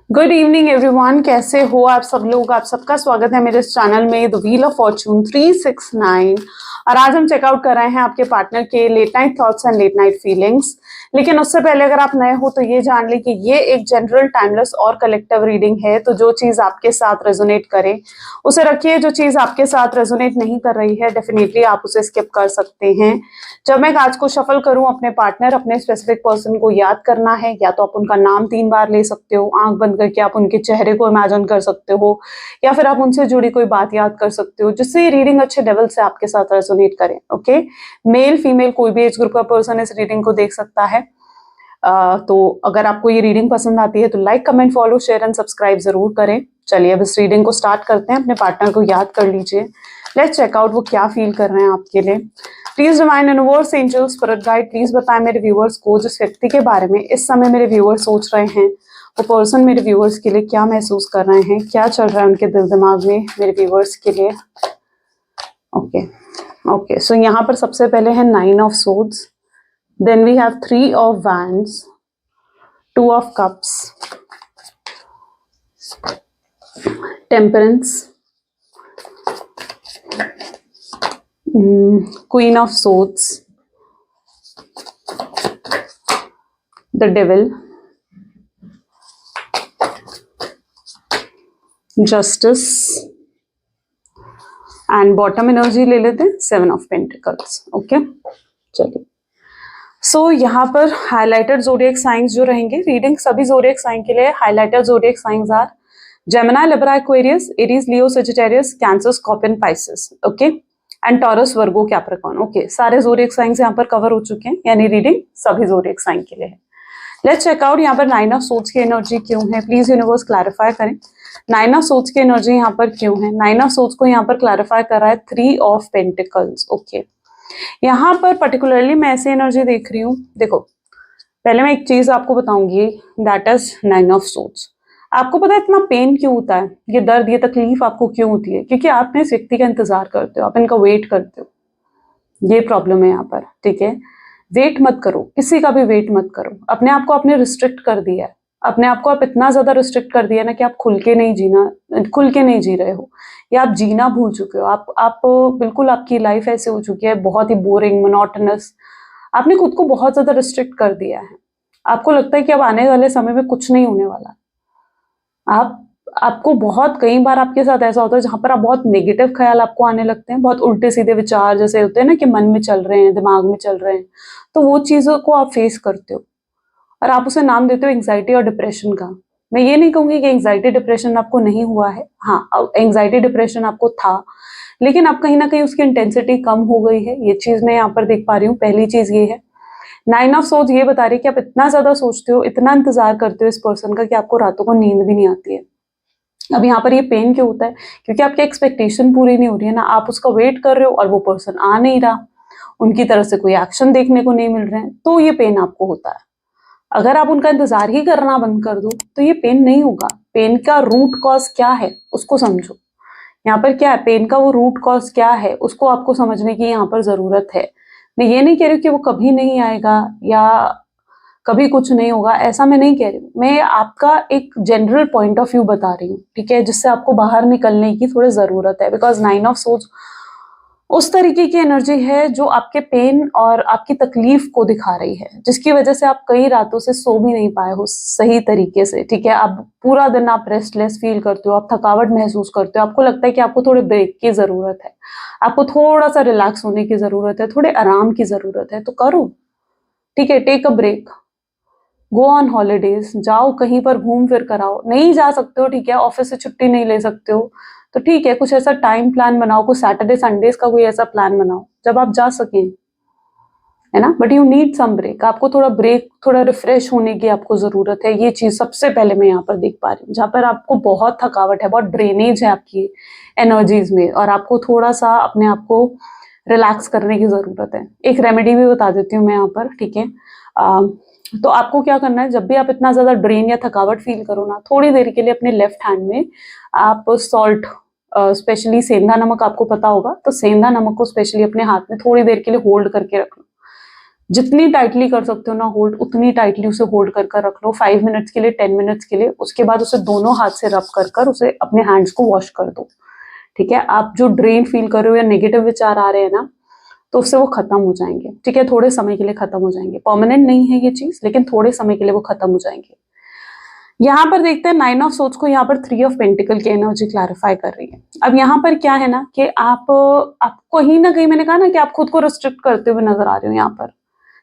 Good evening everyone, कैसे हो आप सब लोग। आप सबका स्वागत है मेरे इस चैनल में द व्हील ऑफ फॉर्चून 369। और आज हम चेकआउट कर रहे हैं आपके पार्टनर के late night thoughts and late night feelings. लेकिन उससे पहले अगर आप नए हो तो ये जान लें कि ये एक जनरल, टाइमलेस और कलेक्टिव रीडिंग है। तो जो चीज आपके साथ रेजोनेट करे उसे रखिए, जो चीज आपके साथ रेजोनेट नहीं कर रही है डेफिनेटली आप उसे स्किप कर सकते हैं। जब मैं कार्ड्स को शफल करूं, अपने पार्टनर, अपने स्पेसिफिक पर्सन को याद करना है। या तो आप उनका नाम 3 बार ले सकते हो, आंख बंद करके आप उनके चेहरे को इमेजिन कर सकते हो, या फिर आप उनसे जुड़ी कोई बात याद कर सकते हो जिससे ये रीडिंग अच्छे लेवल से आपके साथ रेजोनेट करे। ओके, मेल फीमेल कोई भी एज ग्रुप का पर्सन इस रीडिंग को देख सकता है। तो अगर आपको ये रीडिंग पसंद आती है तो like, comment, follow, share and subscribe जरूर करें। चलिए अब इस रीडिंग को स्टार्ट करते हैं। अपने पार्टनर को याद कर लीजिए। लेट्स चेक आउट वो क्या फील कर रहे हैं आपके लिए। Please divine universe, angels, spirit guide, please बताएं मेरे व्यूअर्स को जिस व्यक्ति के बारे में इस समय मेरे व्यूअर्स सोच रहे हैं, वो पर्सन मेरे व्यूअर्स के लिए क्या महसूस कर रहे हैं, क्या चल रहा है उनके दिल दिमाग में मेरे व्यूअर्स के लिए। ओके, सो यहाँ पर सबसे पहले है 9 of swords, then we have 3 of wands, 2 of cups, temperance, Queen of Swords, the Devil, Justice and bottom energy ले लेते हैं 7 ऑफ पेंटिकल्स। ओके, चलिए। सो यहाँ पर हाइलाइटेड जोडिएक साइंस जो रहेंगे, रीडिंग सभी जोडिएक साइन के लिए। Highlighted zodiac signs are Gemini, Libra, Aquarius, Aries, Leo, Sagittarius, Cancer, Scorpion, Pisces. Okay, and Taurus, Virgo, Capricorn. Okay, सारे जोडिएक साइंस यहाँ पर कवर हो चुके हैं, यानी रीडिंग सभी जोडिएक साइन के लिए है। लेट्स चेक आउट यहाँ पर 9 ऑफ सोर्ड्स की एनर्जी क्यों है। प्लीज यूनिवर्स क्लैरिफाई करें 9 ऑफ सोर्ड्स की एनर्जी यहाँ पर क्यों है। 9 ऑफ सोर्ड्स को यहाँ पर क्लैरिफाई कर रहा है 3 ऑफ पेंटिकल्स। ओके, यहाँ पर पर्टिकुलरली मैं ऐसी एनर्जी देख रही हूँ। देखो, पहले मैं एक चीज आपको बताऊंगी, दैट इज 9 ऑफ सोर्ड्स। आपको पता है इतना पेन क्यों होता है, ये दर्द, ये तकलीफ आपको क्यों होती है? क्योंकि आप इस व्यक्ति का इंतजार करते हो, आप इनका वेट करते हो। ये प्रॉब्लम है यहाँ पर, ठीक है। वेट मत करो, किसी का भी वेट मत करो। अपने आप को आपने रिस्ट्रिक्ट कर दिया है, अपने आप को आप इतना ज्यादा रिस्ट्रिक्ट कर दिया ना कि आप खुल के नहीं जी रहे हो, या आप जीना भूल चुके हो। आप बिल्कुल, आपकी लाइफ ऐसे हो चुकी है, बहुत ही बोरिंग, मोनोटोनस। आपने खुद को बहुत ज्यादा रिस्ट्रिक्ट कर दिया है। आपको लगता है कि अब आने वाले समय में कुछ नहीं होने वाला। आपको बहुत, कई बार आपके साथ ऐसा होता है जहां पर आप बहुत नेगेटिव ख्याल आपको आने लगते हैं, बहुत उल्टे सीधे विचार जैसे होते हैं ना कि मन में चल रहे हैं, दिमाग में चल रहे हैं। तो वो चीजों को आप फेस करते हो और आप उसे नाम देते हो एंग्जाइटी और डिप्रेशन का। मैं ये नहीं कहूंगी कि एंग्जाइटी डिप्रेशन आपको नहीं हुआ है, हाँ एंग्जाइटी डिप्रेशन आपको था, लेकिन अब कहीं ना कहीं उसकी इंटेंसिटी कम हो गई है। ये चीज मैं यहाँ पर देख पा रही हूँ। पहली चीज ये है। 9 ऑफ सोर्ड्स ये बता रही है कि आप इतना ज्यादा सोचते हो, इतना इंतजार करते हो इस पर्सन का कि आपको रातों को नींद भी नहीं आती है। अब यहाँ पर ये पेन क्यों होता है? क्योंकि आपकी एक्सपेक्टेशन पूरी नहीं हो रही है ना, आप उसका वेट कर रहे हो और वो पर्सन आ नहीं रहा, उनकी तरफ से कोई एक्शन देखने को नहीं मिल रहे हैं, तो ये पेन आपको होता है। अगर आप उनका इंतजार ही करना बंद कर दो तो ये पेन नहीं होगा। पेन का रूट कॉज क्या है उसको समझो। यहाँ पर क्या है, पेन का वो रूट कॉज क्या है उसको आपको समझने की यहाँ पर जरूरत है। मैं ये नहीं कह रही कि वो कभी नहीं आएगा या कभी कुछ नहीं होगा, ऐसा मैं नहीं कह रही हूँ। मैं आपका एक जनरल पॉइंट ऑफ व्यू बता रही हूँ, ठीक है, जिससे आपको बाहर निकलने की थोड़ी जरूरत है। बिकॉज 9 ऑफ सोर्ड्स उस तरीके की एनर्जी है जो आपके पेन और आपकी तकलीफ को दिखा रही है, जिसकी वजह से आप कई रातों से सो भी नहीं पाए हो सही तरीके से, ठीक है। आप पूरा दिन आप रेस्टलेस फील करते हो, आप थकावट महसूस करते हो, आपको लगता है कि आपको थोड़े ब्रेक की जरूरत है, आपको थोड़ा सा रिलैक्स होने की जरूरत है, थोड़े आराम की जरूरत है। तो करो, ठीक है, take a break, go on holidays, जाओ कहीं पर घूम फिर कर आओ। नहीं जा सकते हो, ठीक है, ऑफिस से छुट्टी नहीं ले सकते हो तो ठीक है, कुछ ऐसा टाइम प्लान बनाओ, कुछ सैटरडे संडेज का कोई ऐसा प्लान बनाओ जब आप जा सकें, है ना। But you need some break, आपको थोड़ा ब्रेक, थोड़ा रिफ्रेश होने की आपको जरूरत है। ये चीज सबसे पहले मैं यहाँ पर देख पा रही हूँ, जहाँ पर आपको बहुत थकावट है, बहुत ड्रेनेज है आपकी एनर्जीज में, और आपको थोड़ा सा अपने आप को रिलैक्स करने की जरूरत है। एक रेमेडी भी बता देती हूँ मैं यहाँ पर, ठीक है। तो आपको क्या करना है, जब भी आप इतना ज्यादा ड्रेन या थकावट फील करो ना, थोड़ी देर के लिए अपने लेफ्ट हैंड में आप सॉल्ट, स्पेशली सेंधा नमक, आपको पता होगा, तो सेंधा नमक को स्पेशली अपने हाथ में थोड़ी देर के लिए होल्ड करके रख लो। जितनी टाइटली कर सकते हो ना होल्ड, उतनी टाइटली उसे होल्ड कर कर रख लो 5 मिनट्स के लिए, 10 मिनट्स के लिए। उसके बाद उसे दोनों हाथ से रब कर कर उसे अपने हैंड्स को वॉश कर दो। ठीक है, आप जो ड्रेन फील कर रहे हो या नेगेटिव विचार आ रहे हैं ना, तो उससे वो खत्म हो जाएंगे। ठीक है, थोड़े समय के लिए खत्म हो जाएंगे, परमानेंट नहीं है ये चीज, लेकिन थोड़े समय के लिए वो खत्म हो जाएंगे। यहाँ पर देखते हैं 9 ऑफ सोर्ट्स को यहाँ पर 3 ऑफ पेंटिकल की एनर्जी क्लैरिफाई कर रही है। अब यहाँ पर क्या है ना कि आप कहीं ना कहीं, मैंने कहा ना कि आप खुद को रिस्ट्रिक्ट करते हुए नजर आ रहे हो यहाँ पर,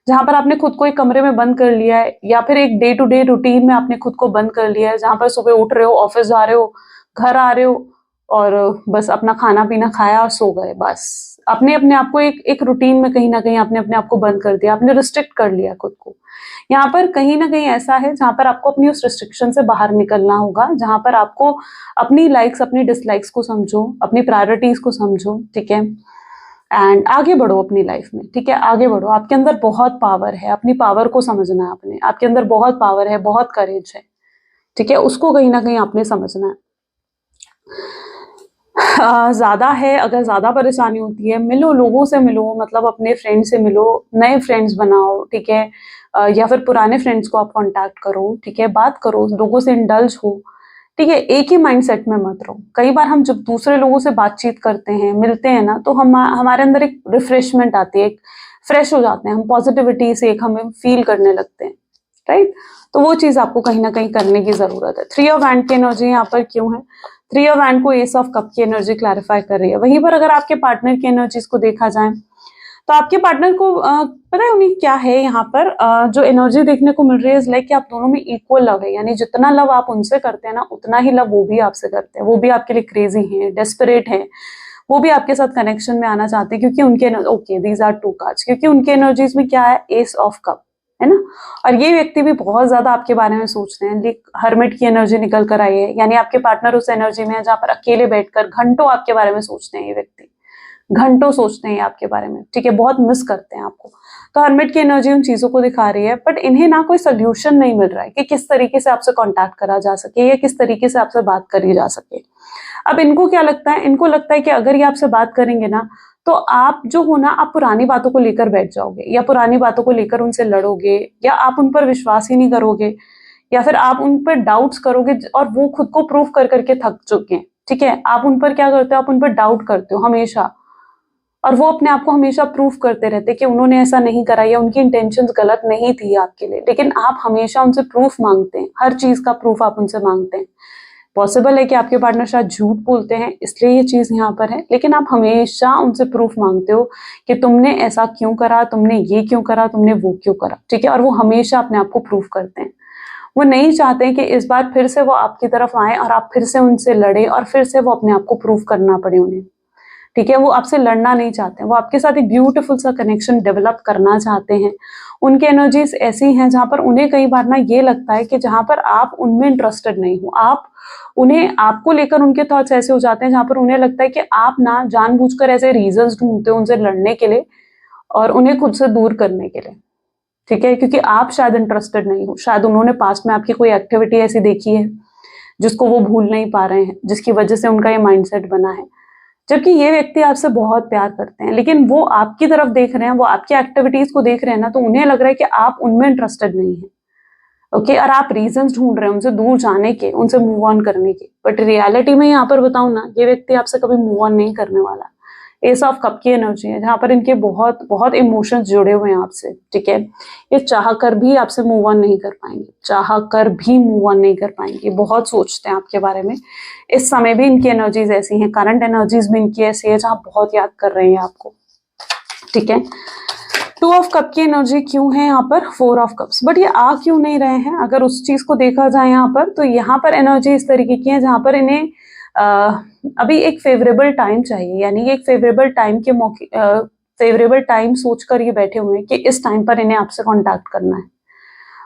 जहां पर आपने खुद को एक कमरे में बंद कर लिया है, या फिर एक डे टू डे रूटीन में आपने खुद को बंद कर लिया है, जहां पर सुबह उठ रहे हो, ऑफिस जा रहे हो, घर आ रहे हो, और बस अपना खाना पीना खाया और सो गए। बस अपने अपने आप को एक रूटीन में कहीं ना कहीं आपने अपने आप को बंद कर दिया, आपने रिस्ट्रिक्ट कर लिया खुद को। यहाँ पर कहीं ना कहीं ऐसा है जहां पर आपको अपनी उस रिस्ट्रिक्शन से बाहर निकलना होगा, जहां पर आपको अपनी लाइक्स अपनी डिसलाइक्स को समझो, अपनी प्रायोरिटीज को समझो। ठीक है, एंड आगे बढ़ो अपनी लाइफ में। ठीक है, आगे बढ़ो, आपके अंदर बहुत पावर है, अपनी पावर को समझना है आपने, आपके अंदर बहुत पावर है, बहुत करेज है। ठीक है, उसको कहीं ना कहीं आपने समझना है। ज्यादा है, अगर ज्यादा परेशानी होती है, मिलो, लोगों से मिलो, मतलब अपने फ्रेंड से मिलो, नए फ्रेंड्स बनाओ। ठीक है, या फिर पुराने फ्रेंड्स को आप कांटेक्ट करो। ठीक है, बात करो, लोगों से इंडल्ज हो। ठीक है, एक ही माइंडसेट में मत रहो। कई बार हम जब दूसरे लोगों से बातचीत करते हैं, मिलते हैं ना, तो हम हमारे अंदर एक रिफ्रेशमेंट आती है, एक फ्रेश हो जाते हैं हम, पॉजिटिविटी से एक हमें फील करने लगते हैं। राइट, तो वो चीज आपको कहीं ना कहीं करने की जरूरत है। 3 ऑफ हैंड की एनर्जी यहाँ पर क्यों है? 3 ऑफ हैंड को एस ऑफ कप की एनर्जी क्लैरिफाई कर रही है। वहीं पर अगर आपके पार्टनर की एनर्जीज को देखा जाए, तो आपके पार्टनर को पता है उन्हें क्या है यहाँ पर, जो एनर्जी देखने को मिल रही है इज लाइक कि आप दोनों में इक्वल लव है। यानी जितना लव आप उनसे करते हैं ना, उतना ही लव वो भी आपसे करते हैं। वो भी आपके लिए क्रेजी हैं, डेस्परेट हैं, वो भी आपके साथ कनेक्शन में आना चाहते हैं, क्योंकि उनके ओके दीज आर 2 कार्ड्स, क्योंकि उनके एनर्जीज में क्या है, एस ऑफ कप है ना। और ये व्यक्ति भी बहुत ज्यादा आपके बारे में सोचते हैं। हर्मिट की एनर्जी निकल कर आई है, यानी आपके पार्टनर उस एनर्जी में है जहां पर अकेले बैठकर घंटों आपके बारे में सोचते हैं। ये व्यक्ति घंटों सोचते हैं आपके बारे में। ठीक है, बहुत मिस करते हैं आपको। तो हर्मिट की एनर्जी उन चीजों को दिखा रही है, बट इन्हें ना कोई सोल्यूशन नहीं मिल रहा है कि किस तरीके से आपसे कांटेक्ट करा जा सके या किस तरीके से आपसे बात करी जा सके। अब इनको क्या लगता है, इनको लगता है कि अगर ये आपसे बात करेंगे ना, तो आप जो हो ना, आप पुरानी बातों को लेकर बैठ जाओगे, या पुरानी बातों को लेकर उनसे लड़ोगे, या आप उन पर विश्वास ही नहीं करोगे, या फिर आप उन पर डाउट्स करोगे, और वो खुद को प्रूव कर करके थक चुके हैं। ठीक है, आप उन पर क्या करते हो, आप उन पर डाउट करते हो हमेशा, और वो अपने आप को हमेशा प्रूफ करते रहते कि उन्होंने ऐसा नहीं करा या उनकी इंटेंशंस गलत नहीं थी आपके लिए। लेकिन आप हमेशा उनसे प्रूफ मांगते हैं, हर चीज का प्रूफ आप उनसे मांगते हैं। पॉसिबल है कि आपके पार्टनर शायद झूठ बोलते हैं, इसलिए ये चीज यहाँ पर है, लेकिन आप हमेशा उनसे प्रूफ मांगते हो कि तुमने ऐसा क्यों करा, तुमने ये क्यों करा, तुमने वो क्यों करा। ठीक है, और वो हमेशा अपने आप को प्रूफ करते हैं। वो नहीं चाहते कि इस बार फिर से वो आपकी तरफ आए और आप फिर से उनसे लड़े और फिर से वो अपने आप को प्रूफ करना पड़े उन्हें। ठीक है, वो आपसे लड़ना नहीं चाहते, वो आपके साथ एक ब्यूटीफुल सा कनेक्शन डेवलप करना चाहते हैं। उनकी एनर्जीज ऐसी हैं जहां पर उन्हें कई बार ना ये लगता है कि जहां पर आप उनमें इंटरेस्टेड नहीं हो, आप उन्हें, आपको लेकर उनके थॉट्स ऐसे हो जाते हैं जहां पर उन्हें लगता है कि आप ना जानबूझकर ऐसे रीजंस ढूंढते हो उनसे लड़ने के लिए और उन्हें खुद से दूर करने के लिए। ठीक है, क्योंकि आप शायद इंटरेस्टेड नहीं हो, शायद उन्होंने पास्ट में आपकी कोई एक्टिविटी ऐसी देखी है जिसको वो भूल नहीं पा रहे हैं, जिसकी वजह से उनका ये माइंडसेट बना है। जबकि ये व्यक्ति आपसे बहुत प्यार करते हैं, लेकिन वो आपकी तरफ देख रहे हैं, वो आपकी एक्टिविटीज को देख रहे हैं ना, तो उन्हें लग रहा है कि आप उनमें इंटरेस्टेड नहीं है। ओके, और आप रीजंस ढूंढ रहे हैं उनसे दूर जाने के, उनसे मूव ऑन करने के। बट रियलिटी में यहाँ पर बताऊं ना, ये व्यक्ति आपसे कभी मूव ऑन नहीं करने वाला। एस ऑफ कप की एनर्जी है जहां पर इनके बहुत बहुत इमोशंस जुड़े हुए हैं आपसे। ठीक है, ये चाह कर भी आपसे मूव ऑन नहीं कर पाएंगे, चाह कर भी मूव ऑन नहीं कर पाएंगे। बहुत सोचते हैं आपके बारे में। इस समय भी इनकी एनर्जीज ऐसी हैं, करंट एनर्जीज भी इनकी ऐसी है जहां बहुत याद कर रहे हैं आपको। ठीक है, 2 ऑफ कप की एनर्जी क्यों है यहाँ पर, 4 ऑफ कप्स, बट ये आ क्यों नहीं रहे हैं? अगर उस चीज को देखा जाए यहाँ पर, तो यहाँ पर एनर्जी इस तरीके की है जहां पर इन्हें अभी एक फेवरेबल टाइम चाहिए। यानी एक फेवरेबल टाइम के मौके, फेवरेबल टाइम सोचकर ये बैठे हुए हैं कि इस टाइम पर इन्हें आपसे कांटेक्ट करना है।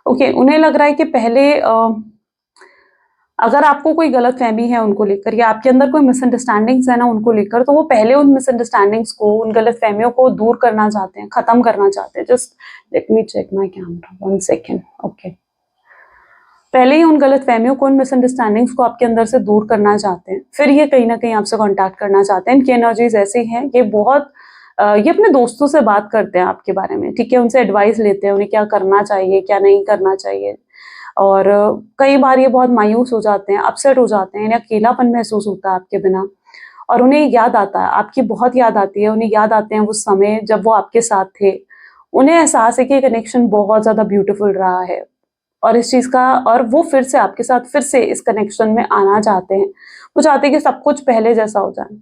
ओके, उन्हें लग रहा है कि पहले अगर आपको कोई गलत फहमी है उनको लेकर, या आपके अंदर कोई मिसअंडरस्टैंडिंग्स है ना उनको लेकर, तो वो पहले उन मिसअंडरस्टैंडिंग्स को, उन गलत फहमियों को दूर करना चाहते हैं, खत्म करना चाहते हैं। Just let me check my camera 1 second. Okay, पहले ही उन गलत फहमियों को, उन मिसअंडरस्टैंडिंग्स को आपके अंदर से दूर करना चाहते हैं, फिर ये कहीं ना कहीं आपसे कांटेक्ट करना चाहते हैं। इनकी एनर्जीज ऐसी हैं, ये बहुत ये अपने दोस्तों से बात करते हैं आपके बारे में, ठीक है, उनसे एडवाइस लेते हैं, उन्हें क्या करना चाहिए क्या नहीं करना चाहिए। और कई बार ये बहुत मायूस हो जाते हैं, अपसेट हो जाते हैं, इन्हें अकेलापन महसूस होता है आपके बिना, और उन्हें याद आता है, आपकी बहुत याद आती है, उन्हें याद आते हैं वो समय जब वो आपके साथ थे। उन्हें एहसास है कि कनेक्शन बहुत ज़्यादा ब्यूटीफुल रहा है, और इस चीज़ का, और वो फिर से आपके साथ फिर से इस कनेक्शन में आना चाहते हैं। वो चाहते हैं कि सब कुछ पहले जैसा हो जाए।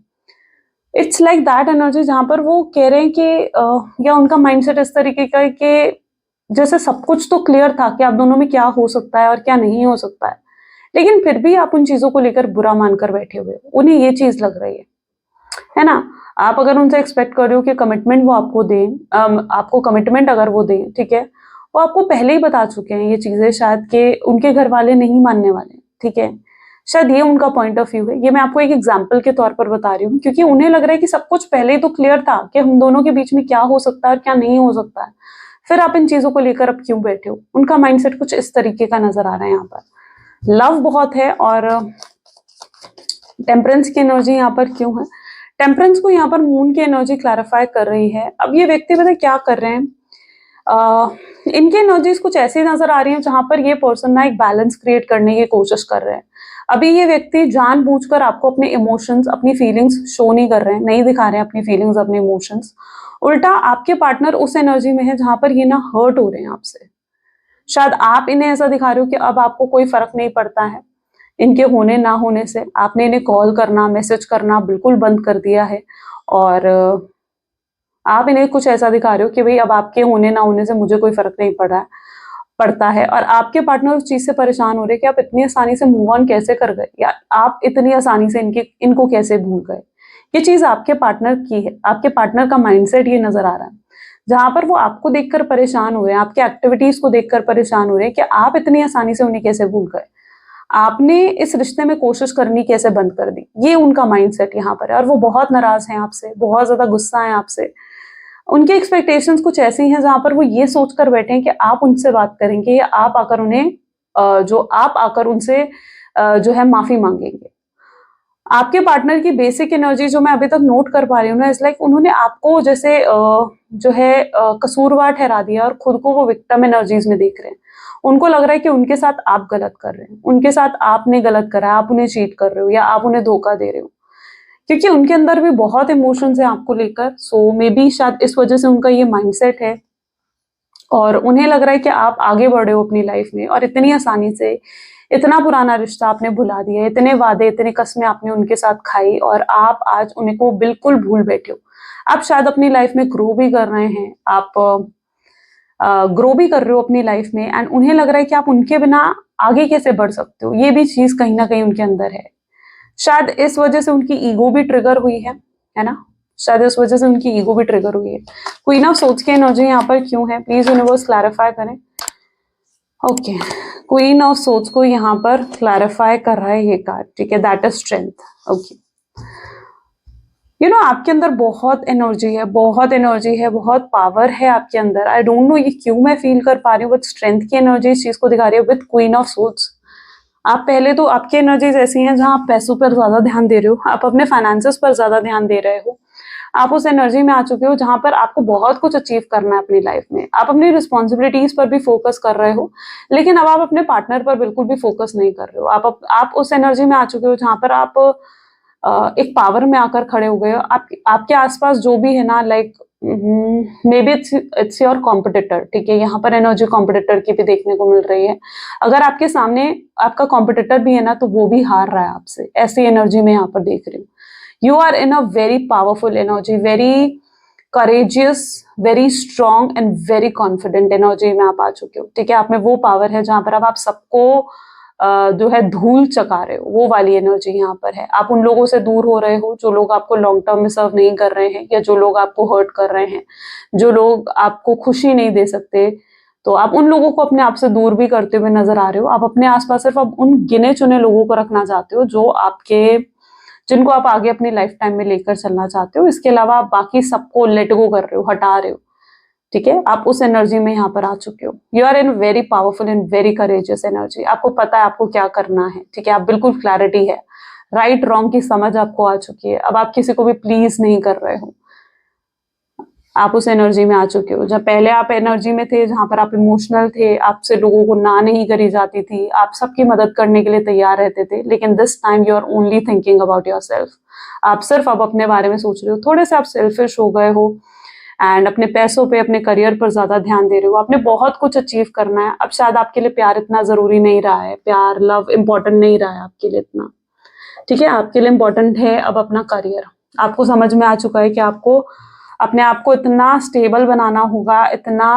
इट्स लाइक दैट एनर्जी जहाँ पर वो कह रहे हैं कि या उनका माइंडसेट इस तरीके का है कि जैसे सब कुछ तो क्लियर था कि आप दोनों में क्या हो सकता है और क्या नहीं हो सकता है, लेकिन फिर भी आप उन चीज़ों को लेकर बुरा मानकर बैठे हुए हो। उन्हें ये चीज़ लग रही है ना? आप अगर उनसे एक्सपेक्ट कर रहे हो कि कमिटमेंट वो आपको दें, आपको कमिटमेंट अगर वो दें, ठीक है? वो आपको पहले ही बता चुके हैं ये चीज़ें शायद कि उनके घर वाले नहीं मानने वाले, ठीक है? शायद ये उनका पॉइंट ऑफ व्यू है। ये मैं आपको एक एग्जाम्पल के तौर पर बता रही हूँ, क्योंकि उन्हें लग रहा है कि सब कुछ पहले ही तो क्लियर था कि हम दोनों के बीच में क्या हो सकता है और क्या नहीं हो सकता है। फिर आप इन चीज़ों को लेकर अब क्यों बैठे हो? उनका माइंडसेट कुछ इस तरीके का नज़र आ रहा है यहाँ पर। लव बहुत है, और टेम्परेंस की एनर्जी यहाँ पर क्यों है? टेम्परेंस को यहाँ पर मून की एनर्जी क्लैरिफाई कर रही है। अब ये व्यक्ति पता है क्या कर रहे हैं? इनकी एनर्जीज कुछ ऐसी नजर आ रही हैं जहां पर ये पर्सन ना एक बैलेंस क्रिएट करने की कोशिश कर रहे हैं। अभी ये व्यक्ति जानबूझकर आपको अपने इमोशंस, अपनी फीलिंग्स शो नहीं कर रहे हैं, नहीं दिखा रहे हैं अपनी फीलिंग्स, अपने इमोशंस। उल्टा आपके पार्टनर उस एनर्जी में है जहां पर ये ना हर्ट हो रहे हैं आपसे। शायद आप इन्हें ऐसा दिखा रहे हो कि अब आपको कोई फर्क नहीं पड़ता है इनके होने ना होने से। आपने इन्हें कॉल करना, मैसेज करना बिल्कुल बंद कर दिया है, और आप इन्हें कुछ ऐसा दिखा रहे हो कि भाई अब आपके होने ना होने से मुझे कोई फर्क नहीं पड़ता है। और आपके पार्टनर उस चीज से परेशान हो रहे हैं कि आप इतनी आसानी से मूव ऑन कैसे कर गए, या आप इतनी आसानी से इनको कैसे भूल गए। ये चीज आपके पार्टनर की है, आपके पार्टनर का माइंडसेट ये नजर आ रहा है, जहां पर वो आपको देखकर परेशान हो रहे हैं, आपके एक्टिविटीज को देखकर परेशान हो रहे हैं कि आप इतनी आसानी से उन्हें कैसे भूल गए, आपने इस रिश्ते में कोशिश करनी कैसे बंद कर दी। ये उनका माइंडसेट यहाँ पर है, और वो बहुत नाराज हैं आपसे, बहुत ज्यादा गुस्सा है आपसे। उनकी एक्सपेक्टेशंस कुछ ऐसी हैं जहां पर वो ये सोचकर बैठे हैं कि आप उनसे बात करेंगे, या आप आकर उन्हें आप आकर उनसे जो है माफी मांगेंगे। आपके पार्टनर की बेसिक एनर्जी जो मैं अभी तक नोट कर पा रही हूँ ना, इट्स लाइक उन्होंने आपको जैसे जो है कसूरवार ठहरा दिया, और खुद को वो विक्टिम एनर्जीज में देख रहे हैं। उनको लग रहा है कि उनके साथ आप गलत कर रहे हैं, उनके साथ आपने गलत करा, आप उन्हें चीट कर रहे हो, या आप उन्हें धोखा दे रहे हो, क्योंकि उनके अंदर भी बहुत इमोशंस है आपको लेकर। सो मे बी शायद इस वजह से उनका ये माइंडसेट है, और उन्हें लग रहा है कि आप आगे बढ़े हो अपनी लाइफ में, और इतनी आसानी से इतना पुराना रिश्ता आपने भुला दिया, इतने वादे, इतने कस्में आपने उनके साथ खाई, और आप आज उन्हें को बिल्कुल भूल बैठे हो। आप शायद अपनी लाइफ में ग्रो भी कर रहे हैं, आप ग्रो भी कर रहे हो अपनी लाइफ में, एंड उन्हें लग रहा है कि आप उनके बिना आगे कैसे बढ़ सकते हो। ये भी चीज कहीं ना कहीं उनके अंदर है। शायद इस वजह से उनकी ईगो भी ट्रिगर हुई है ना? शायद इस वजह से उनकी ईगो भी ट्रिगर हुई है। क्वीन ऑफ सोच की एनर्जी यहाँ पर क्यों है? प्लीज यूनिवर्स क्लैरिफाई करें। ओके, क्वीन ऑफ सोच को यहाँ पर क्लैरिफाई कर रहा है ये कार्ड, ठीक है, that is strength. Okay, you know आपके अंदर बहुत एनर्जी है, बहुत एनर्जी है, बहुत पावर है आपके अंदर। आई डोंट नो ये क्यों मैं फील कर पा रही हूँ, बट स्ट्रेंथ की एनर्जी इस चीज को दिखा रही है विद क्वीन ऑफ सोच। आप पहले तो, आपकी एनर्जीज ऐसी हैं जहां आप पैसों पर ज्यादा ध्यान दे रहे हो, आप अपने फाइनेंसेस पर ज्यादा ध्यान दे रहे हो। आप उस एनर्जी में आ चुके हो जहां पर आपको बहुत कुछ अचीव करना है अपनी लाइफ में। आप अपनी रिस्पॉन्सिबिलिटीज पर भी फोकस कर रहे हो, लेकिन अब आप अपने पार्टनर पर बिल्कुल भी फोकस नहीं कर रहे हो। आप उस एनर्जी में आ चुके हो जहां पर आप एक पावर में आकर खड़े हो गए हो। आपके आसपास जो भी है ना, like may be it's your competitor, ठीक है, यहाँ पर एनर्जी कॉम्पिटिटर की भी देखने को मिल रही है। अगर आपके सामने आपका कॉम्पिटिटर भी है ना, तो वो भी हार रहा है आपसे, ऐसी एनर्जी में यहाँ पर देख रही हूँ। You are in a very powerful energy, very courageous, very strong and very confident energy में आप आ चुके हो, ठीक है। आप में वो पावर है जहां पर अब आप सबको जो है धूल चका रहे हो, वो वाली एनर्जी यहाँ पर है। आप उन लोगों से दूर हो रहे हो जो लोग आपको लॉन्ग टर्म में सर्व नहीं कर रहे हैं, या जो लोग आपको हर्ट कर रहे हैं, जो लोग आपको खुशी नहीं दे सकते। तो आप उन लोगों को अपने आप से दूर भी करते हुए नजर आ रहे हो। आप अपने आसपास सिर्फ अब उन गिने चुने लोगों को रखना चाहते हो जिनको आप आगे अपनी लाइफ टाइम में लेकर चलना चाहते हो। इसके अलावा आप बाकी सबको लेट गो कर रहे हो, हटा रहे हो, ठीक है। आप उस एनर्जी में यहाँ पर आ चुके हो। You are in very powerful and very courageous energy. आपको पता है आपको क्या करना है, ठीक है। आप बिल्कुल क्लैरिटी है, राइट रॉन्ग की समझ आपको आ चुकी है। अब आप किसी को भी प्लीज नहीं कर रहे हो। आप उस एनर्जी में आ चुके हो। जब पहले आप एनर्जी में थे जहां पर आप इमोशनल थे, आपसे लोगों को ना नहीं करी जाती थी, आप सबकी मदद करने के लिए तैयार रहते थे, लेकिन this time you are only thinking about yourself. आप सिर्फ अब अपने बारे में सोच रहे हो, थोड़े से आप सेल्फिश हो गए हो एंड अपने पैसों पे, अपने करियर पर ज्यादा ध्यान दे रहे हो। आपने बहुत कुछ अचीव करना है, अब शायद आपके लिए प्यार इतना जरूरी नहीं रहा है, प्यार लव इंपॉर्टेंट नहीं रहा है आपके लिए इतना। ठीक है, आपके लिए इंपॉर्टेंट है अब अपना करियर। आपको समझ में आ चुका है कि आपको अपने आप को इतना स्टेबल बनाना होगा, इतना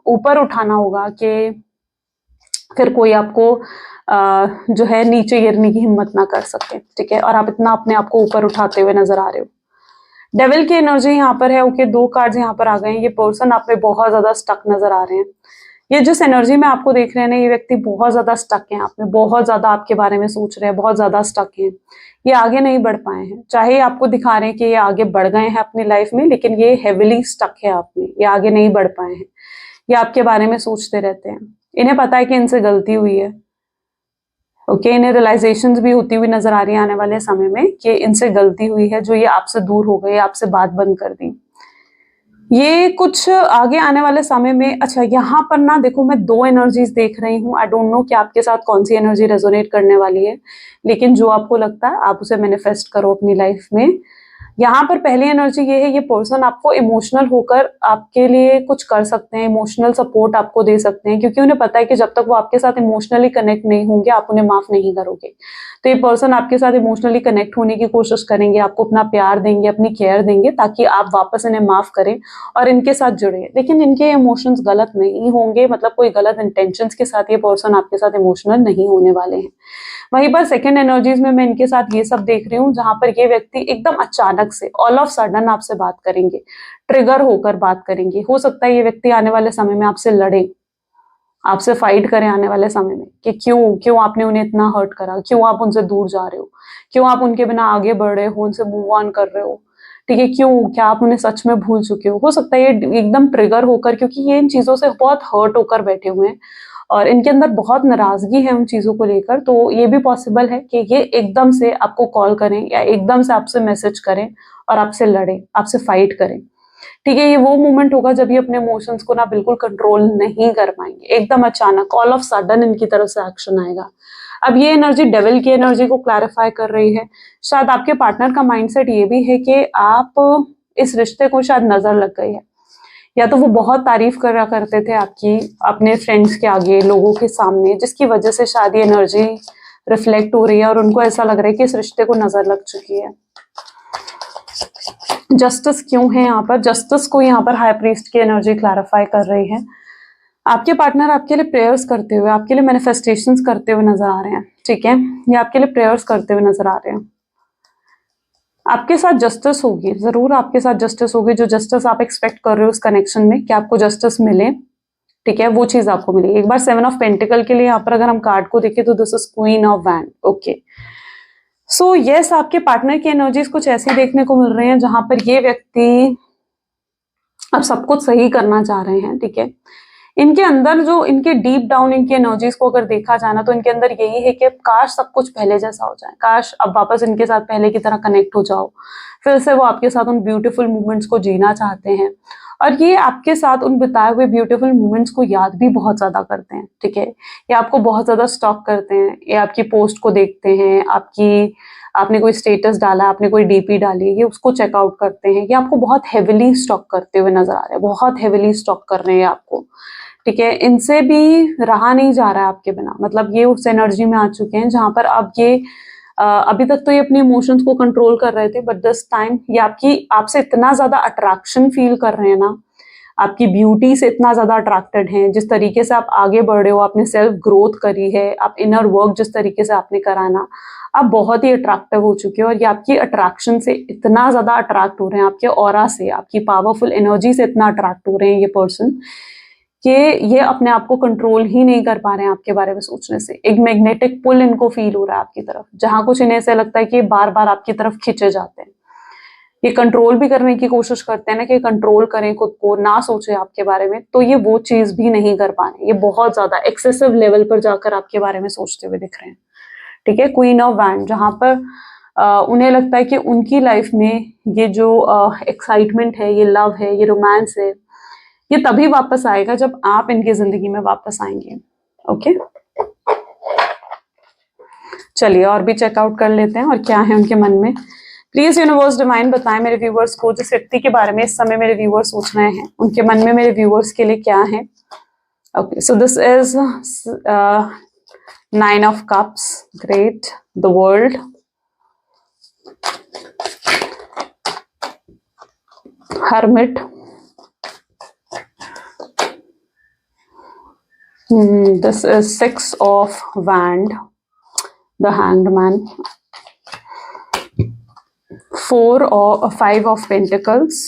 ऊपर उठाना होगा कि फिर कोई आपको जो है नीचे गिरने की हिम्मत ना कर सके। ठीक है, और आप इतना अपने आप को ऊपर उठाते हुए नजर आ रहे हो। डेविल की एनर्जी यहाँ पर है। ओके, 2 कार्ड्स यहाँ पर आ गए हैं। ये पर्सन आप पे बहुत ज्यादा स्टक नजर आ रहे हैं। ये जिस एनर्जी में आपको देख रहे हैं ना, ये व्यक्ति बहुत ज्यादा स्टक है आप में, बहुत ज्यादा आपके बारे में सोच रहे हैं, बहुत ज्यादा स्टक है। ये आगे नहीं बढ़ पाए हैं, चाहे आपको दिखा रहे हैं कि ये आगे बढ़ गए हैं अपनी लाइफ में, लेकिन ये हेविली स्टक है आप में, ये आगे नहीं बढ़ पाए हैं। ये आपके बारे में सोचते रहते हैं। इन्हें पता है कि इनसे गलती हुई है। ओके, इन्हें रियलाइजेशंस भी होती हुई नजर आ रही है आने वाले समय में कि इनसे गलती हुई है, जो ये आपसे दूर हो गए, आपसे बात बंद कर दी। ये कुछ आगे आने वाले समय में, अच्छा यहाँ पर ना देखो, मैं 2 एनर्जीज देख रही हूँ। आई डोंट नो कि आपके साथ कौन सी एनर्जी रेजोनेट करने वाली है, लेकिन जो आपको लगता है आप उसे मैनिफेस्ट करो अपनी लाइफ में। यहाँ पर पहली एनर्जी ये है, ये पर्सन आपको इमोशनल होकर आपके लिए कुछ कर सकते हैं, इमोशनल सपोर्ट आपको दे सकते हैं, क्योंकि उन्हें पता है कि जब तक वो आपके साथ इमोशनली कनेक्ट नहीं होंगे आप उन्हें माफ नहीं करोगे। तो ये पर्सन आपके साथ इमोशनली कनेक्ट होने की कोशिश करेंगे, आपको अपना प्यार देंगे, अपनी केयर देंगे, ताकि आप वापस इन्हें माफ करें और इनके साथ जुड़े। लेकिन इनके इमोशंस गलत नहीं होंगे, मतलब कोई गलत इंटेंशंस के साथ ये पर्सन आपके साथ इमोशनल नहीं होने वाले हैं। वहीं पर सेकंड एनर्जीज में मैं इनके साथ ये सब देख रही हूँ, जहां पर ये व्यक्ति एकदम अचानक से ऑल ऑफ सडन आपसे बात करेंगे, ट्रिगर होकर बात करेंगे। हो सकता है ये व्यक्ति आने वाले समय में आपसे लड़े, आपसे फाइट करें आने वाले समय में कि क्यों क्यों आपने उन्हें इतना हर्ट करा, क्यों आप उनसे दूर जा रहे हो, क्यों आप उनके बिना आगे बढ़ रहे हो, उनसे मूव ऑन कर रहे हो। ठीक है, क्यों, क्या आप उन्हें सच में भूल चुके हो सकता है ये एकदम ट्रिगर होकर, क्योंकि ये इन चीजों से बहुत हर्ट होकर बैठे हुए हैं और इनके अंदर बहुत नाराजगी है उन चीजों को लेकर। तो ये भी पॉसिबल है कि ये एकदम से आपको कॉल करें या एकदम से आपसे मैसेज करें और आपसे लड़े, आपसे फाइट करें। ठीक है, ये वो मोमेंट होगा जब ये अपने इमोशंस को ना बिल्कुल कंट्रोल नहीं कर पाएंगे, एकदम अचानक ऑल ऑफ सडन इनकी तरफ से एक्शन आएगा। अब ये एनर्जी डेविल की एनर्जी को क्लैरिफाई कर रही है। शायद आपके पार्टनर का माइंडसेट ये भी है कि आप इस रिश्ते को शायद नजर लग गई है, या तो वो बहुत तारीफ करा करते थे आपकी अपने फ्रेंड्स के आगे, लोगों के सामने, जिसकी वजह से शायद ये एनर्जी रिफ्लेक्ट हो रही है और उनको ऐसा लग रहा है कि इस रिश्ते को नजर लग चुकी है। जस्टिस क्यों है यहाँ पर? जस्टिस को यहाँ पर हाई प्रीस्ट की एनर्जी क्लैरिफाई कर रही है। आपके पार्टनर आपके लिए प्रेयर्स करते हुए, आपके लिए मैनिफेस्टेशंस करते हुए नजर आ रहे हैं। ठीक है, ये आपके लिए प्रेयर्स करते हुए नजर आ रहे हैं। आपके साथ जस्टिस होगी, जरूर आपके साथ जस्टिस होगी। जो जस्टिस आप एक्सपेक्ट कर रहे हो उस कनेक्शन में, कि आपको जस्टिस मिले, ठीक है, वो चीज आपको मिली। एक बार 7 ऑफ पेंटिकल के लिए यहाँ पर अगर हम कार्ड को देखें तो this is queen of wand. Okay, so yes, आपके पार्टनर की एनर्जीज कुछ ऐसी देखने को मिल रही हैं जहां पर ये व्यक्ति अब सब कुछ सही करना चाह रहे हैं। ठीक है, इनके अंदर जो इनके डीप डाउन इनकी एनर्जीज को अगर देखा जाए ना, तो इनके अंदर यही है कि काश सब कुछ पहले जैसा हो जाए, काश अब वापस इनके साथ पहले की तरह कनेक्ट हो जाओ, फिर से वो आपके साथ उन ब्यूटीफुल मोमेंट्स को जीना चाहते हैं। और ये आपके साथ उन बिताए हुए ब्यूटीफुल मोमेंट्स को याद भी बहुत ज्यादा करते हैं। ठीक है, ये आपको बहुत ज्यादा स्टॉक करते हैं, ये आपकी पोस्ट को देखते हैं, आपने कोई स्टेटस डाला, आपने कोई डीपी डाली, ये उसको चेकआउट करते हैं। ये आपको बहुत हेविली स्टॉक करते हुए नजर आ रहे हैं, बहुत हेविली स्टॉक कर रहे हैं आपको। ठीक है, इनसे भी रहा नहीं जा रहा है आपके बिना, मतलब ये उस एनर्जी में आ चुके हैं जहां पर अब ये अभी तक तो ये अपने इमोशंस को कंट्रोल कर रहे थे, बट दिस टाइम ये आपसे इतना ज्यादा अट्रैक्शन फील कर रहे हैं ना, आपकी ब्यूटी से इतना ज्यादा अट्रैक्टेड हैं, जिस तरीके से आप आगे बढ़ रहे हो, आपने सेल्फ ग्रोथ करी है, आप इनर वर्क जिस तरीके से आपने करा ना, आप बहुत ही अट्रैक्टिव हो चुके हो। और ये आपकी अट्रैक्शन से इतना ज्यादा अट्रैक्ट हो रहे हैं, आपके ऑरा से, आपकी पावरफुल एनर्जी से इतना अट्रैक्ट हो रहे हैं ये पर्सन, कि ये अपने आप को कंट्रोल ही नहीं कर पा रहे हैं आपके बारे में सोचने से। एक मैग्नेटिक पुल इनको फील हो रहा है आपकी तरफ, जहां कुछ इन्हें ऐसा लगता है कि बार बार आपकी तरफ खींचे जाते हैं। ये कंट्रोल भी करने की कोशिश करते हैं ना, कि कंट्रोल करें खुद को, ना सोचे आपके बारे में, तो ये वो चीज भी नहीं कर पा रहे। ये बहुत ज्यादा एक्सेसिव लेवल पर जाकर आपके बारे में सोचते हुए दिख रहे हैं। ठीक है, क्वीन ऑफ वैंड, जहां पर उन्हें लगता है कि उनकी लाइफ में ये जो एक्साइटमेंट है, ये लव है, ये रोमांस है, ये तभी वापस आएगा जब आप इनकी जिंदगी में वापस आएंगे। ओके, चलिए और भी चेकआउट कर लेते हैं और क्या है उनके मन में। प्लीज यूनिवर्स डिवाइन बताएं मेरे व्यूवर्स को, जिस व्यक्ति के बारे में इस समय मेरे व्यूवर्स सोच रहे हैं, उनके मन में मेरे व्यूवर्स के लिए क्या है। Okay, so this is 9 of Cups, great, the World, Hermit, this is 6 of Wand, the Hanged Man, 5 of Pentacles,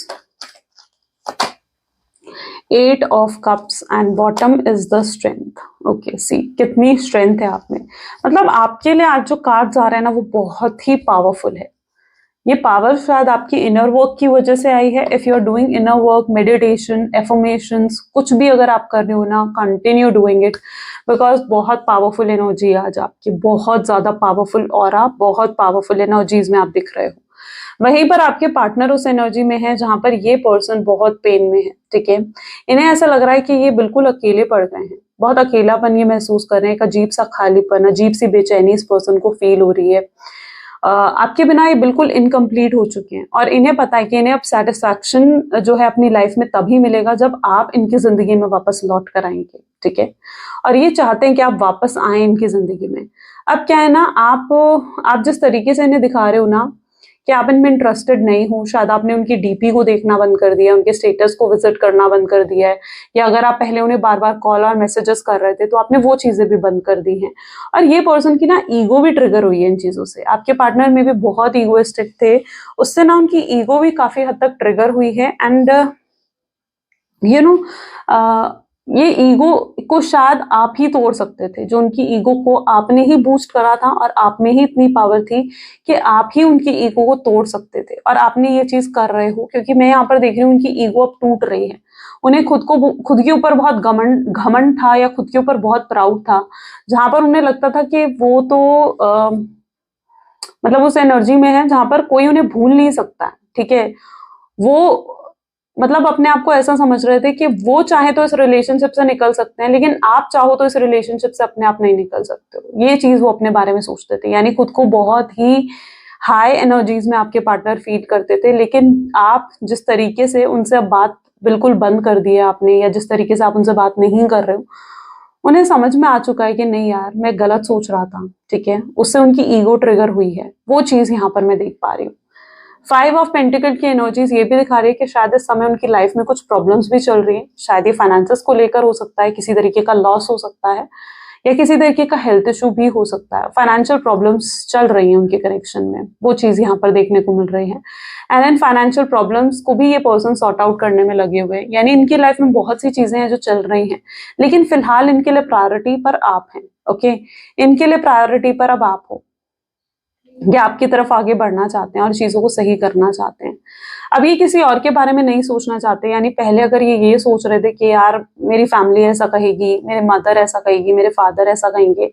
8 of Cups and bottom is the Strength. Okay, see कितनी स्ट्रेंथ है आप में। मतलब आपके लिए आज जो कार्ड्स आ रहे हैं ना, वो बहुत ही पावरफुल है। ये पावर शायद आपकी इनर वर्क की वजह से आई है। If you are doing inner work, meditation, affirmations, कुछ भी अगर आप कर रहे हो ना, कंटिन्यू डूइंग इट, बिकॉज बहुत पावरफुल एनर्जी है आज आपकी, बहुत ज्यादा पावरफुल ऑरा, बहुत पावरफुल एनर्जीज में आप दिख रहे हो। वहीं पर आपके पार्टनर उस एनर्जी में है जहां पर ये पर्सन बहुत पेन में है। ठीक है, इन्हें ऐसा लग रहा है कि ये बिल्कुल अकेले पड़ गए हैं, बहुत अकेलापन ये महसूस कर रहे हैं, एक अजीब सा खालीपन, अजीब सी बेचैनी इस पर्सन को फील हो रही है। आपके बिना ये बिल्कुल इनकम्प्लीट हो चुके हैं और इन्हें पता है कि इन्हें अब सेटिस्फैक्शन जो है अपनी लाइफ में तभी मिलेगा जब आप इनकी जिंदगी में वापस लौट कर आएंगे। ठीक है, और ये चाहते हैं कि आप वापस आए इनकी जिंदगी में। अब क्या है ना, आप जिस तरीके से इन्हें दिखा रहे हो ना कि आप इनमें इंटरेस्टेड नहीं हो, शायद आपने उनकी डीपी को देखना बंद कर दिया, उनके स्टेटस को विजिट करना बंद कर दिया है, या अगर आप पहले उन्हें बार बार कॉल और मैसेजेस कर रहे थे तो आपने वो चीजें भी बंद कर दी हैं। और ये पर्सन की ना ईगो भी ट्रिगर हुई है इन चीजों से। आपके पार्टनर में भी बहुत ईगोइस्टिक थे, उससे ना उनकी ईगो भी काफी हद तक ट्रिगर हुई है। एंड यू नो ये ईगो को शायद आप ही तोड़ सकते थे, जो उनकी ईगो को आपने ही बूस्ट करा था और आप में ही इतनी पावर थी कि आप ही उनकी ईगो को तोड़ सकते थे, और आपने ये चीज कर रहे हो। क्योंकि मैं यहाँ पर देख रही हूँ उनकी ईगो अब टूट रही है, उन्हें खुद के ऊपर बहुत घमंड था या खुद के ऊपर बहुत प्राउड था, जहां पर उन्हें लगता था कि वो तो मतलब उस एनर्जी में है जहां पर कोई उन्हें भूल नहीं सकता। ठीक है, वो मतलब अपने आप को ऐसा समझ रहे थे कि वो चाहे तो इस रिलेशनशिप से निकल सकते हैं, लेकिन आप चाहो तो इस रिलेशनशिप से अपने आप नहीं निकल सकते हो। ये चीज वो अपने बारे में सोचते थे, यानी खुद को बहुत ही हाई एनर्जीज में आपके पार्टनर फील करते थे। लेकिन आप जिस तरीके से उनसे अब बात बिल्कुल बंद कर दी है आपने, या जिस तरीके से आप उनसे बात नहीं कर रहे हो, उन्हें समझ में आ चुका है कि नहीं यार, मैं गलत सोच रहा था। ठीक है, उससे उनकी ईगो ट्रिगर हुई है, वो चीज यहाँ पर मैं देख पा रही हूँ। 5 ऑफ पेंटिकल की एनर्जीज ये भी दिखा रही है कि शायद इस समय उनकी लाइफ में कुछ प्रॉब्लम्स भी चल रही है। शायद ये फाइनेंसेस को लेकर हो सकता है, किसी तरीके का लॉस हो सकता है, या किसी तरीके का हेल्थ इशू भी हो सकता है। फाइनेंशियल प्रॉब्लम्स चल रही हैं उनके कनेक्शन में, वो चीज यहाँ पर देखने को मिल रही है। एंड देन फाइनेंशियल प्रॉब्लम्स को भी ये पर्सन सॉर्ट आउट करने में लगे हुए हैं, यानी इनकी लाइफ में बहुत सी चीजें हैं जो चल रही हैं, लेकिन फिलहाल इनके लिए प्रायोरिटी पर आप हैं। ओके, इनके लिए प्रायोरिटी पर अब आप हो, ये आपकी तरफ आगे बढ़ना चाहते हैं और चीजों को सही करना चाहते हैं। अब ये किसी और के बारे में नहीं सोचना चाहते। यानी पहले अगर ये सोच रहे थे कि यार मेरी फैमिली ऐसा कहेगी, मेरे मदर ऐसा कहेगी, मेरे फादर ऐसा कहेंगे,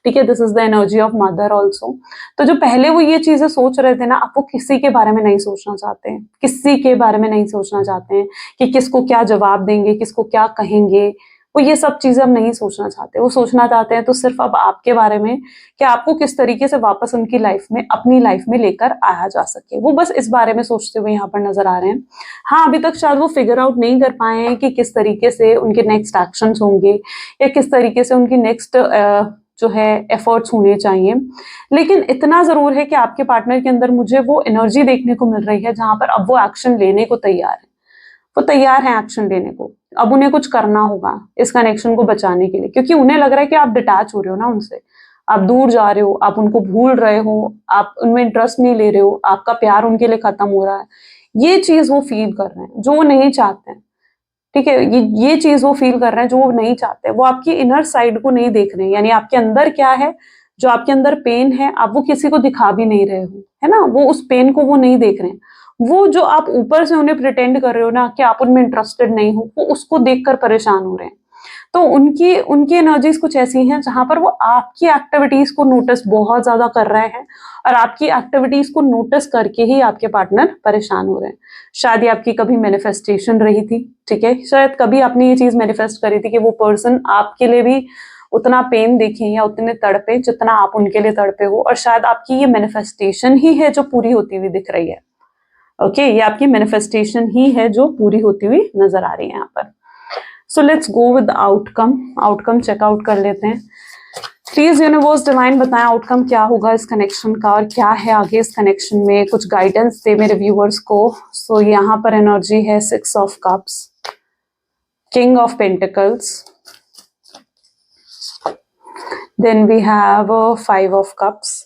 ठीक है, this is the energy of mother also. तो जो पहले वो ये चीजें सोच रहे थे ना, अब वो किसी के बारे में नहीं सोचना चाहते हैं, किसी के बारे में नहीं सोचना चाहते हैं कि किसको क्या जवाब देंगे, किसको क्या कहेंगे। वो ये सब चीजें अब नहीं सोचना चाहते। वो सोचना चाहते हैं तो सिर्फ अब आपके बारे में, कि आपको किस तरीके से वापस उनकी लाइफ में, अपनी लाइफ में लेकर आया जा सके। वो बस इस बारे में सोचते हुए यहाँ पर नजर आ रहे हैं। हाँ, अभी तक शायद वो फिगर आउट नहीं कर पाए हैं कि किस तरीके से उनके नेक्स्ट एक्शंस होंगे, या किस तरीके से उनकी नेक्स्ट जो है एफर्ट्स होने चाहिए। लेकिन इतना जरूर है कि आपके पार्टनर के अंदर मुझे वो एनर्जी देखने को मिल रही है जहां पर अब वो एक्शन लेने को तैयार है। वो तैयार हैं एक्शन लेने को। अब उन्हें कुछ करना होगा इस कनेक्शन को बचाने के लिए, क्योंकि उन्हें लग रहा है कि आप डिटैच हो रहे हो ना उनसे, आप दूर जा रहे हो, आप उनको भूल रहे हो, आप उनमें इंटरेस्ट नहीं ले रहे हो, आपका प्यार उनके लिए खत्म हो रहा है। ये चीज वो फील कर रहे हैं जो वो नहीं चाहते हैं। ठीक है, ये चीज वो फील कर रहे हैं जो वो नहीं चाहते। वो आपकी इनर साइड को नहीं देख रहे हैं, यानी आपके अंदर क्या है, जो आपके अंदर पेन है, आप वो किसी को दिखा भी नहीं रहे हो, है ना। वो उस पेन को वो नहीं देख रहे हैं। वो जो आप ऊपर से उन्हें प्रिटेंड कर रहे हो ना कि आप उनमें इंटरेस्टेड नहीं हो, वो उसको देखकर परेशान हो रहे हैं। तो उनकी उनकी एनर्जीज कुछ ऐसी हैं जहां पर वो आपकी एक्टिविटीज को नोटिस बहुत ज्यादा कर रहे हैं, और आपकी एक्टिविटीज को नोटिस करके ही आपके पार्टनर परेशान हो रहे हैं। शायद ये आपकी कभी मैनिफेस्टेशन रही थी, ठीक है, शायद कभी आपने ये चीज मैनिफेस्ट करी थी कि वो पर्सन आपके लिए भी उतना पेन देखें या उतने तड़पे जितना आप उनके लिए तड़पे हो, और शायद आपकी ये मैनिफेस्टेशन ही है जो पूरी होती हुई दिख रही है। ओके, ये आपकी मैनिफेस्टेशन ही है जो पूरी होती हुई नजर आ रही है यहाँ पर। So let's go with outcome. Outcome checkout कर लेते हैं। प्लीज यूनिवर्स डिवाइन बताएं आउटकम क्या होगा इस कनेक्शन का, और क्या है आगे इस कनेक्शन में, कुछ गाइडेंस दे मेरे व्यूअर्स को। सो यहाँ पर एनर्जी है 6 of cups, king of pentacles, then we have 5 of cups.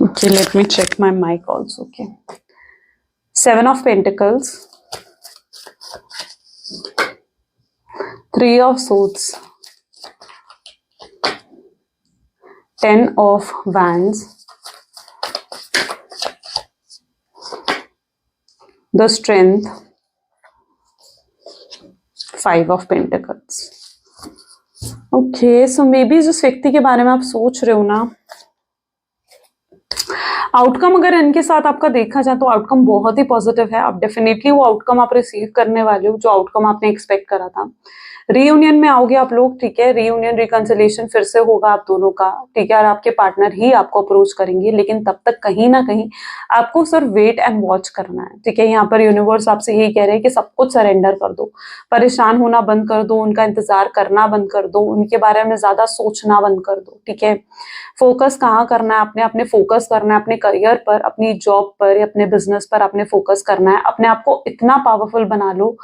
Okay, let me check my mic also. Okay, 7 of Pentacles, 3 of Swords, 10 of Wands, the Strength, 5 of Pentacles. Okay, so maybe जिस व्यक्ति के बारे में आप सोच रहे हो ना, आउटकम अगर इनके साथ आपका देखा जाए तो आउटकम बहुत ही पॉजिटिव है। आप डेफिनेटली वो आउटकम आप रिसीव करने वाले हो जो आउटकम आपने एक्सपेक्ट करा था। रीयूनियन में आओगे आप लोग, ठीक है, रीयूनियन रिकंसिलिएशन फिर से होगा आप दोनों का, ठीक है, और आपके पार्टनर ही आपको अप्रोच करेंगे, लेकिन तब तक कहीं ना कहीं आपको सिर्फ वेट एंड वॉच करना है, ठीक है। यहाँ पर यूनिवर्स आपसे यही कह रहे हैं कि सब कुछ सरेंडर कर दो, परेशान होना बंद कर दो, उनका इंतजार करना बंद कर दो, उनके बारे में ज्यादा सोचना बंद कर दो, ठीक है। फोकस कहाँ करना है, अपने अपने फोकस करना है अपने करियर पर, अपनी जॉब पर या अपने बिजनेस पर अपने फोकस करना है। अपने आप को इतना पावरफुल बना लो,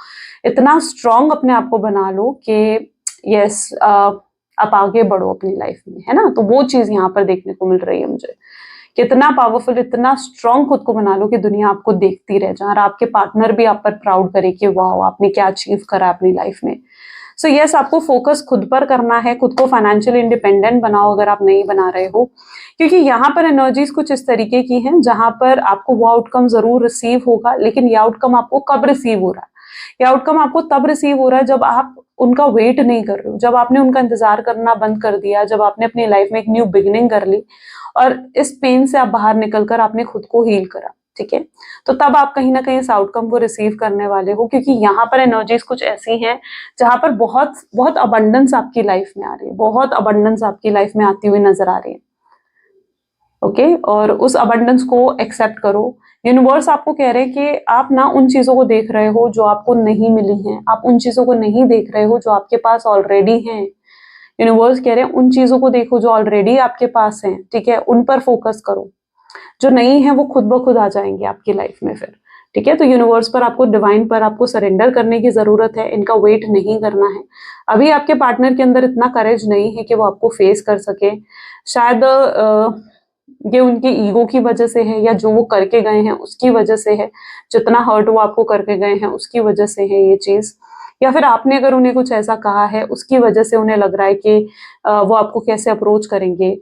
इतना स्ट्रांग अपने आप को बना लो कि यस आप आगे बढ़ो अपनी लाइफ में, है ना। तो वो चीज यहाँ पर देखने को मिल रही है मुझे, कितना पावरफुल, इतना स्ट्रांग खुद को बना लो कि दुनिया आपको देखती रह जाए, और आपके पार्टनर भी आप पर प्राउड करे कि वाह आपने क्या अचीव करा अपनी लाइफ में। सो यस, आपको फोकस खुद पर करना है, खुद को फाइनेंशियली इंडिपेंडेंट बनाओ अगर आप नहीं बना रहे हो, क्योंकि यहाँ पर एनर्जीज कुछ इस तरीके की हैं जहां पर आपको वो आउटकम जरूर रिसीव होगा, लेकिन ये आउटकम आपको कब रिसीव हो रहा है, ये आउटकम आपको तब रिसीव हो रहा है जब आप उनका वेट नहीं कर रहे हो, जब आपने उनका इंतजार करना बंद कर दिया, जब आपने अपनी लाइफ में एक न्यू बिगिनिंग कर ली और इस पेन से आप बाहर निकलकर आपने खुद को हील करा, ठीक है। तो तब आप कहीं ना कहीं इस आउटकम को रिसीव करने वाले हो, क्योंकि यहाँ पर एनर्जीज कुछ ऐसी हैं जहां पर बहुत बहुत अबंडेंस आपकी लाइफ में आ रही है, बहुत अबंडेंस आपकी लाइफ में आती हुई नजर आ रही है। ओके, और उस अबंडेंस को एक्सेप्ट करो। यूनिवर्स आपको कह रहे हैं कि आप ना उन चीजों को देख रहे हो जो आपको नहीं मिली हैं, आप उन चीजों को नहीं देख रहे हो जो आपके पास ऑलरेडी हैं। यूनिवर्स कह रहे हैं उन चीजों को देखो जो ऑलरेडी आपके पास हैं, ठीक है, उन पर फोकस करो। जो नहीं है वो खुद ब खुद आ जाएंगे आपकी लाइफ में फिर, ठीक है। तो यूनिवर्स पर आपको, डिवाइन पर आपको सरेंडर करने की जरूरत है, इनका वेट नहीं करना है। अभी आपके पार्टनर के अंदर इतना करेज नहीं है कि वो आपको फेस कर सके। शायद ये उनकी ईगो की वजह से है, या जो वो करके गए हैं उसकी वजह से है, जितना हर्ट वो आपको करके गए हैं उसकी वजह से है ये चीज, या फिर आपने अगर उन्हें कुछ ऐसा कहा है उसकी वजह से उन्हें लग रहा है कि वो आपको कैसे अप्रोच करेंगे।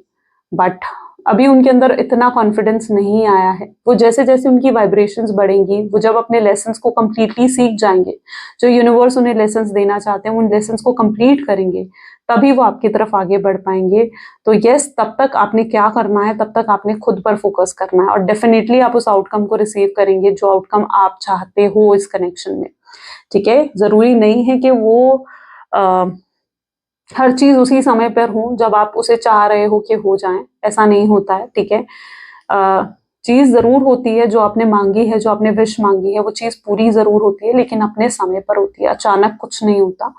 बट अभी उनके अंदर इतना कॉन्फिडेंस नहीं आया है। वो जैसे जैसे उनकी वाइब्रेशंस बढ़ेंगी, वो जब अपने लेसन्स को कंप्लीटली सीख जाएंगे, जो यूनिवर्स उन्हें लेसन्स देना चाहते हैं उन लेसन्स को कंप्लीट करेंगे, तभी वो आपकी तरफ आगे बढ़ पाएंगे। तो यस, तब तक आपने क्या करना है, तब तक आपने खुद पर फोकस करना है, और डेफिनेटली आप उस आउटकम को रिसीव करेंगे जो आउटकम आप चाहते हो इस कनेक्शन में, ठीक है। जरूरी नहीं है कि वो हर चीज उसी समय पर हो जब आप उसे चाह रहे हो कि हो जाए, ऐसा नहीं होता है, ठीक है। चीज जरूर होती है जो आपने मांगी है, जो आपने विश मांगी है, वो चीज पूरी जरूर होती है, लेकिन अपने समय पर होती है, अचानक कुछ नहीं होता,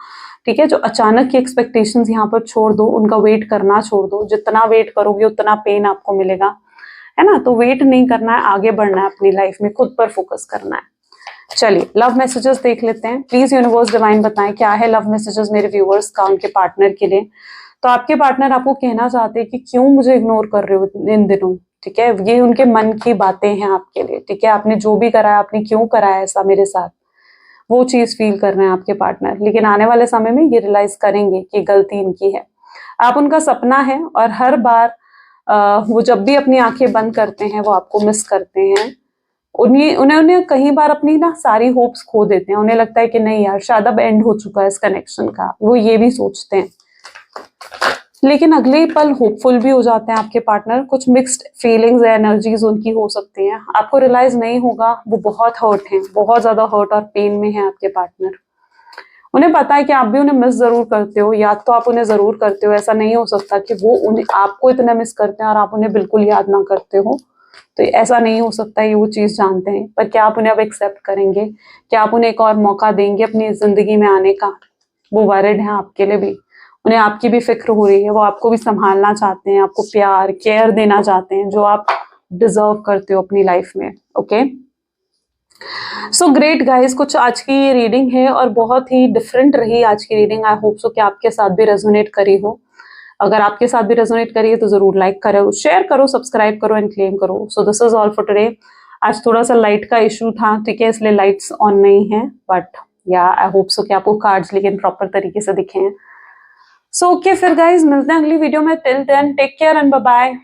ठीक है। जो अचानक की एक्सपेक्टेशंस यहाँ पर छोड़ दो, उनका वेट करना छोड़ दो। जितना वेट करोगे उतना पेन आपको मिलेगा, है ना। तो वेट नहीं करना है, आगे बढ़ना है अपनी लाइफ में, खुद पर फोकस करना है। चलिए लव मैसेजेस देख लेते हैं। प्लीज यूनिवर्स डिवाइन बताएं क्या है लव मैसेजेस मेरे व्यूअर्स का उनके पार्टनर के लिए। तो आपके पार्टनर आपको कहना चाहते हैं कि क्यों मुझे इग्नोर कर रहे हो इन दिनों, ठीक है। ये उनके मन की बातें हैं आपके लिए, ठीक है। आपने जो भी कराया, आपने क्यों कराया ऐसा मेरे साथ, वो चीज फील कर रहे हैं आपके पार्टनर। लेकिन आने वाले समय में ये रियलाइज करेंगे कि गलती इनकी है। आप उनका सपना है, और हर बार वो जब भी अपनी आंखें बंद करते हैं वो आपको मिस करते हैं। उन्हें उन्हें उन्हें कई बार अपनी ना सारी होप्स खो देते हैं, उन्हें लगता है कि नहीं यार शायद अब एंड हो चुका है इस कनेक्शन का, वो ये भी सोचते हैं। लेकिन अगले ही पल होपफुल भी हो जाते हैं आपके पार्टनर। कुछ मिक्स्ड फीलिंग्स या एनर्जीज उनकी हो सकती हैं, आपको रियलाइज नहीं होगा। वो बहुत हर्ट हैं, बहुत ज्यादा हर्ट और पेन में है आपके पार्टनर। उन्हें पता है कि आप भी उन्हें मिस जरूर करते हो, याद तो आप उन्हें जरूर करते हो। ऐसा नहीं हो सकता कि वो उन्हें आपको इतना मिस करते हैं और आप उन्हें बिल्कुल याद ना करते हो। तो ऐसा नहीं हो सकता, ये वो चीज जानते हैं। पर क्या आप उन्हें अब एक्सेप्ट करेंगे? क्या आप उन्हें एक और मौका देंगे अपनी जिंदगी में आने का? वो वरिड है आपके लिए भी, उन्हें आपकी भी फिक्र हो रही है। वो आपको भी संभालना चाहते हैं, आपको प्यार केयर देना चाहते हैं जो आप डिजर्व करते हो अपनी लाइफ में। ओके, सो ग्रेट गाइस, कुछ आज की ये रीडिंग है और बहुत ही डिफरेंट रही आज की रीडिंग। आई होप सो कि आपके साथ भी रेजोनेट करी हो। अगर आपके साथ भी रेजोनेट करी है तो जरूर लाइक करो, शेयर करो, सब्सक्राइब करो एंड क्लेम करो। So this is all for today. आज थोड़ा सा लाइट का इशू था, ठीक है, इसलिए लाइट्स ऑन नहीं है, बट या आई होप सो कि आपको कार्ड्स लेकिन प्रॉपर तरीके से दिखे हैं। सो ओके फिर गाइज, मिलते हैं अगली वीडियो में। Till then take care and bye bye.